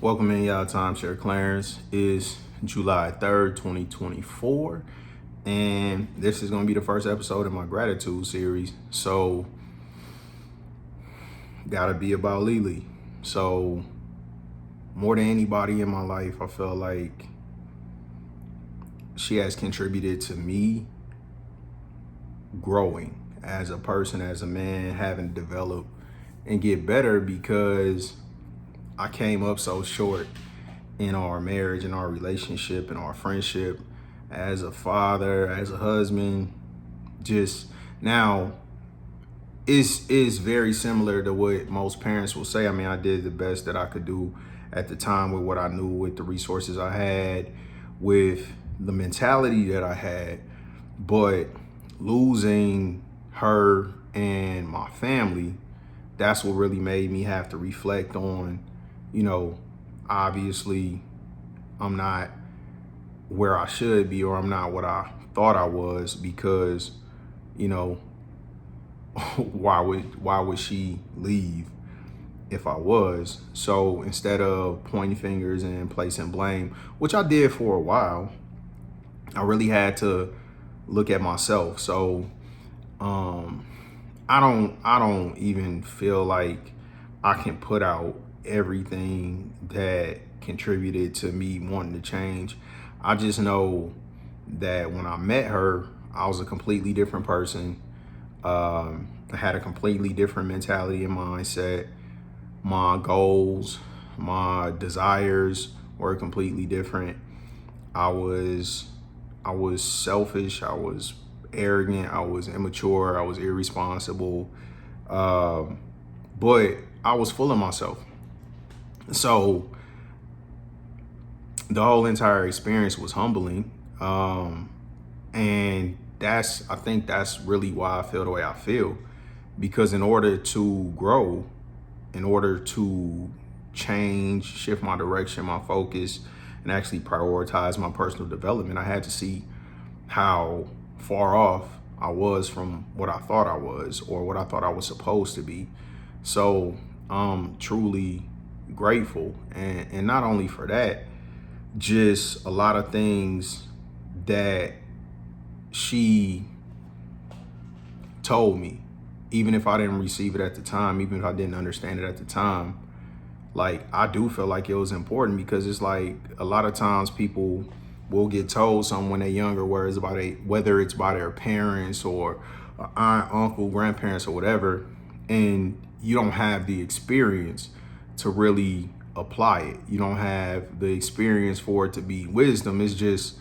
Welcome in, y'all. Timeshare Clarence is July 3rd, 2024. And this is going to be the first episode of my gratitude series. So, gotta be about Lele. So, more than anybody in my life, I feel like she has contributed to me growing as a person, as a man, having to develop and get better because I came up so short in our marriage, in our relationship, in our friendship, as a father, as a husband. Just now is very similar to what most parents will say. I mean, I did the best that I could do at the time with what I knew, with the resources I had, with the mentality that I had. But losing her and my family, that's what really made me have to reflect on, obviously I'm not where I should be, or I'm not what I thought I was, because, why would she leave if I was? So instead of pointing fingers and placing blame, which I did for a while, I really had to look at myself. So I don't even feel like I can put out everything that contributed to me wanting to change. I just know that when I met her, I was a completely different person. I had a completely different mentality and mindset. My goals, my desires were completely different. I was selfish. I was arrogant. I was immature. I was irresponsible. But I was full of myself. So the whole entire experience was humbling. And I think that's really why I feel the way I feel. Because in order to grow, in order to change, shift my direction, my focus, and actually prioritize my personal development, I had to see how far off I was from what I thought I was, or what I thought I was supposed to be. So I'm truly grateful. And not only for that, just a lot of things that she told me, even if I didn't receive it at the time, even if I didn't understand it at the time, like, I do feel like it was important, because it's like a lot of times people will get told something when they're younger, whether it's by their parents or aunt, uncle, grandparents, or whatever, and you don't have the experience to really apply it. You don't have the experience for it to be wisdom. It's just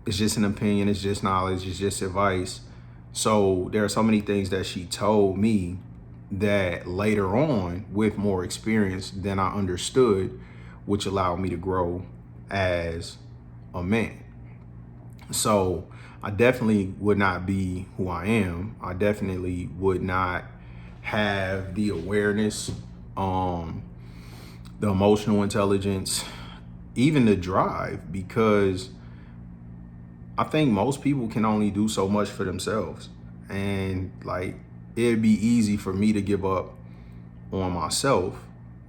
an opinion. It's just knowledge. It's just advice. So there are so many things that she told me that later on, with more experience, than I understood, which allowed me to grow as a man. So I definitely would not be who I am. I definitely would not have the awareness, the emotional intelligence, even the drive, because I think most people can only do so much for themselves. And like, it'd be easy for me to give up on myself,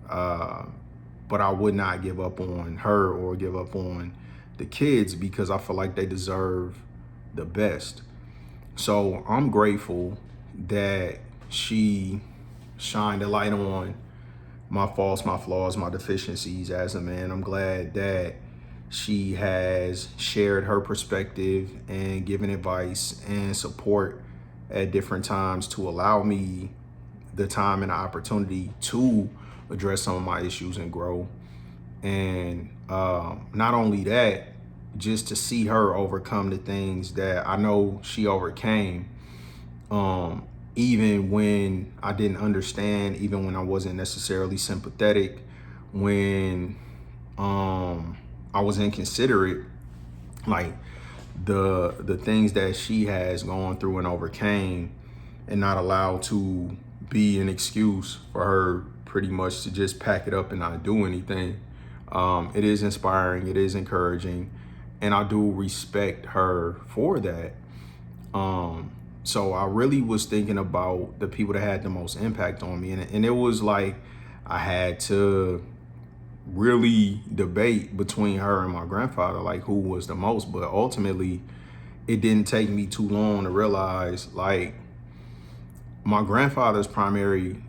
but I would not give up on her or give up on the kids, because I feel like they deserve the best. So I'm grateful that she shined a light on my faults, my flaws, my deficiencies as a man. I'm glad that she has shared her perspective and given advice and support at different times to allow me the time and the opportunity to address some of my issues and grow. And not only that, just to see her overcome the things that I know she overcame, even when I didn't understand, even when I wasn't necessarily sympathetic, when I was inconsiderate, like the things that she has gone through and overcame, and not allowed to be an excuse for her pretty much to just pack it up and not do anything. It is inspiring, it is encouraging, and I do respect her for that. So I really was thinking about the people that had the most impact on me, and it was like I had to really debate between her and my grandfather, like who was the most. But ultimately, it didn't take me too long to realize, like, my grandfather's primary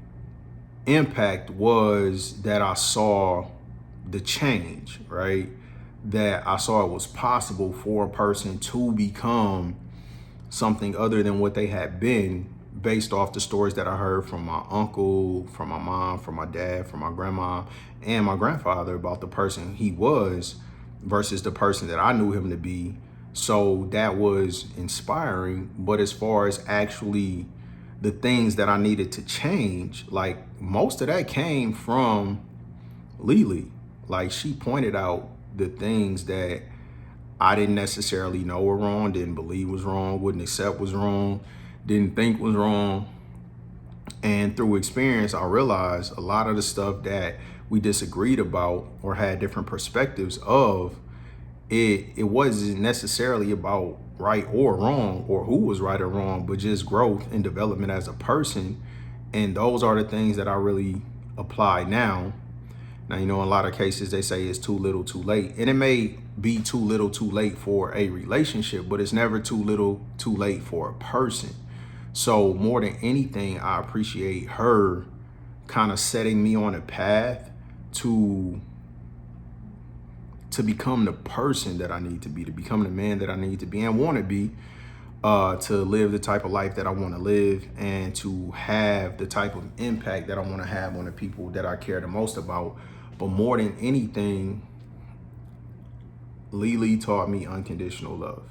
impact was that I saw the change, right? That I saw it was possible for a person to become something other than what they had been, based off the stories that I heard from my uncle, from my mom, from my dad, from my grandma, and my grandfather about the person he was versus the person that I knew him to be. So that was inspiring. But as far as actually the things that I needed to change, like, most of that came from Lele. Like, she pointed out the things that I didn't necessarily know were wrong, didn't believe was wrong, wouldn't accept was wrong, didn't think was wrong. And through experience, I realized a lot of the stuff that we disagreed about or had different perspectives of, it wasn't necessarily about right or wrong or who was right or wrong, but just growth and development as a person. And those are the things that I really apply now. Now, in a lot of cases, they say it's too little too late. And it may be too little too late for a relationship, but it's never too little too late for a person. So more than anything, I appreciate her kind of setting me on a path to become the person that I need to be, to become the man that I need to be and want to be, to live the type of life that I want to live, and to have the type of impact that I want to have on the people that I care the most about. But more than anything, Lele taught me unconditional love.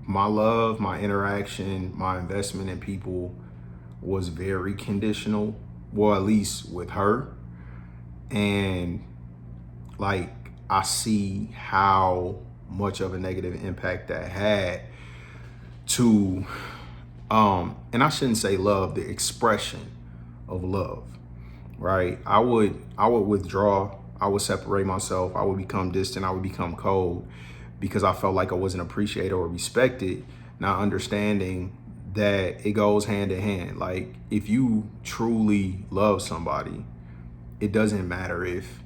My love, my interaction, my investment in people was very conditional, well, at least with her. And like, I see how much of a negative impact that had to, and I shouldn't say love, the expression of love, right? I would withdraw, I would separate myself, I would become distant, I would become cold, because I felt like I wasn't appreciated or respected, not understanding that it goes hand in hand. Like, if you truly love somebody, it doesn't matter if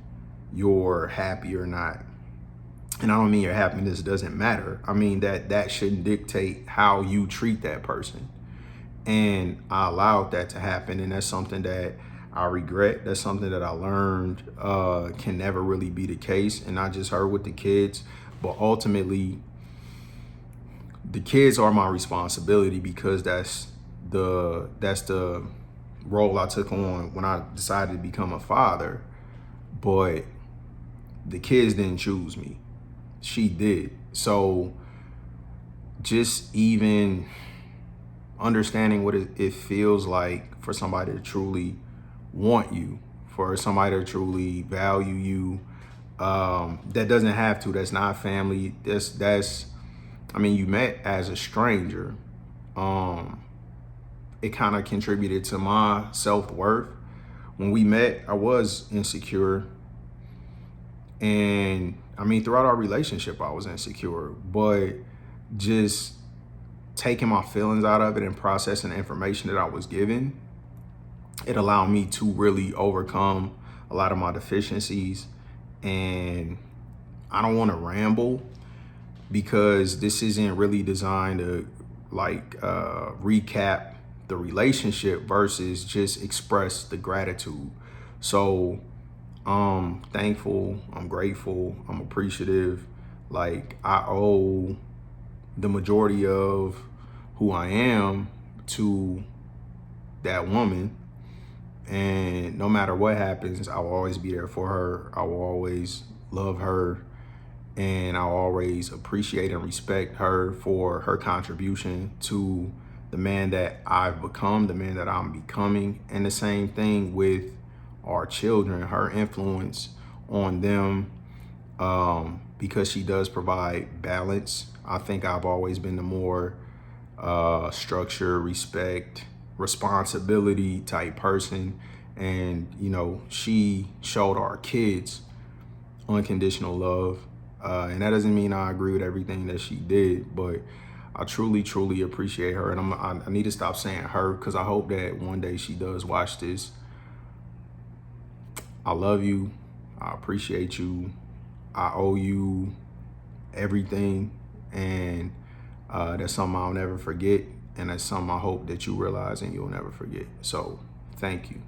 you're happy or not. And I don't mean your happiness doesn't matter. I mean that shouldn't dictate how you treat that person. And I allowed that to happen. And that's something that I regret. That's something that I learned can never really be the case. And not just her with the kids, but ultimately the kids are my responsibility, because that's the role I took on when I decided to become a father. But the kids didn't choose me. She did. So just even understanding what it feels like for somebody to truly want you, for somebody to truly value you, that doesn't have to, that's not family. That's I mean, you met as a stranger. It kind of contributed to my self-worth. When we met, I was insecure. And I mean, throughout our relationship, I was insecure, but just taking my feelings out of it and processing the information that I was given, it allowed me to really overcome a lot of my deficiencies. And I don't want to ramble, because this isn't really designed to recap the relationship versus just express the gratitude. So I'm thankful, I'm grateful, I'm appreciative. Like, I owe the majority of who I am to that woman. And no matter what happens, I will always be there for her. I will always love her. And I'll always appreciate and respect her for her contribution to the man that I've become, the man that I'm becoming. And the same thing with our children, her influence on them, because she does provide balance. I think I've always been the more structure, respect, responsibility type person. And, she showed our kids unconditional love. And that doesn't mean I agree with everything that she did, but I truly, truly appreciate her. And I need to stop saying her, because I hope that one day she does watch this. I love you. I appreciate you. I owe you everything. And that's something I'll never forget. And that's something I hope that you realize and you'll never forget. So thank you.